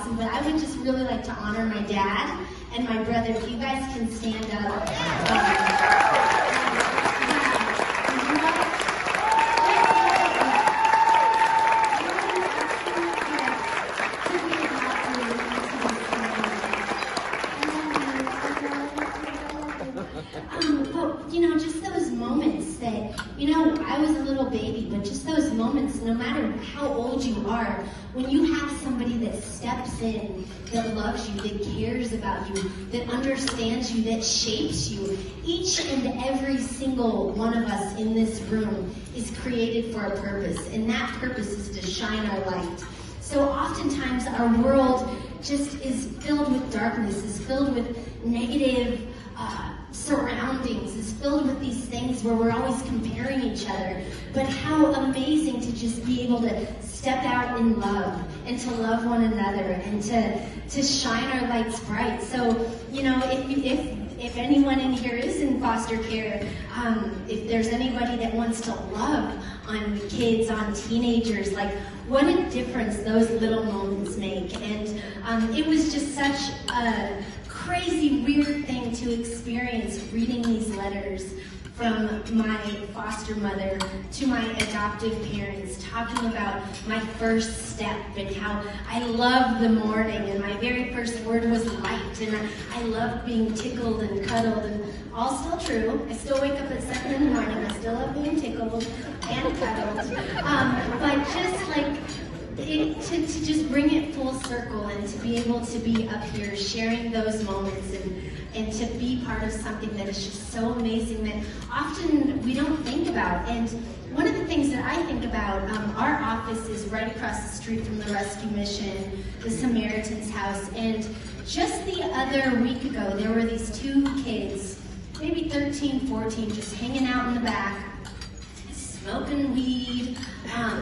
awesome, but I would just really like to honor my dad and my brother. If you guys can stand up. But, you know, just those moments that, you know, I was a little baby, but just those moments, no matter how old you are, when you have somebody that steps in, that loves you, that cares about you, that understands you, that shapes you, each and every single one of us in this room is created for a purpose, and that purpose is to shine our light. So oftentimes our world just is filled with darkness, is filled with negative surroundings, is filled with these things where we're always comparing each other. But how amazing to just be able to step out in love and to love one another and to shine our lights bright. So, you know, if anyone in here is in foster care, if there's anybody that wants to love on kids, on teenagers, like what a difference those little moments make. And it was just such a crazy, weird thing to experience reading these letters from my foster mother to my adoptive parents, talking about my first step and how I loved the morning, and my very first word was light, and I loved being tickled and cuddled, and all still true. I still wake up at 7 in the morning, I still love being tickled and cuddled, but just like, to just bring it full circle and to be able to be up here sharing those moments and to be part of something that is just so amazing that often we don't think about. And one of the things that I think about, our office is right across the street from the rescue mission, the Samaritan's house, and just the other week ago there were these two kids, maybe 13, 14, just hanging out in the back, smoking weed,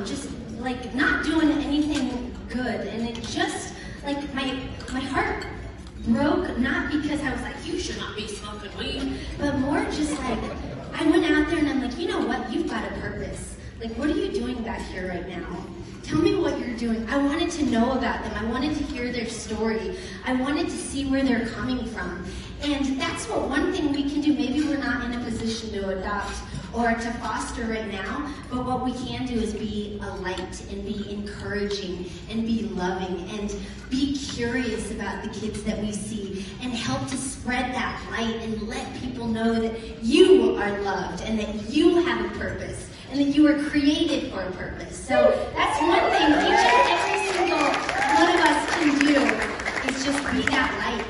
just like not doing anything good. And it just, like, my heart broke, not because I was like, you should not be smoking weed, but more just like, I went out there and I'm like, you know what, you've got a purpose. Like, what are you doing back here right now? Tell me what you're doing. I wanted to know about them. I wanted to hear their story. I wanted to see where they're coming from. And that's what one thing we can do. Maybe we're not in a position to adopt or to foster right now, but what we can do is be a light and be encouraging and be loving and be curious about the kids that we see and help to spread that light and let people know that you are loved and that you have a purpose and that you were created for a purpose. So that's one thing each and every single one of us can do, is just be that light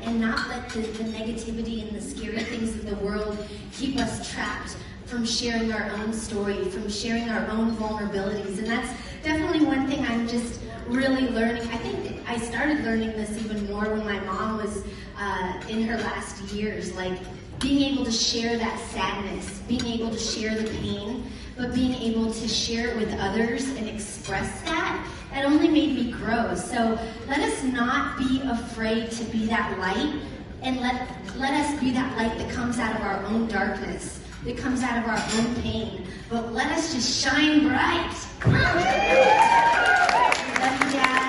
and not let the negativity and the scary things of the world keep us trapped from sharing our own story, from sharing our own vulnerabilities. And that's definitely one thing I'm just really learning. I think I started learning this even more when my mom was in her last years, like being able to share that sadness, being able to share the pain, but being able to share it with others and express that only made me grow. So let us not be afraid to be that light, and let us be that light that comes out of our own darkness, that comes out of our own pain, but let us just shine bright. Love you, Dad.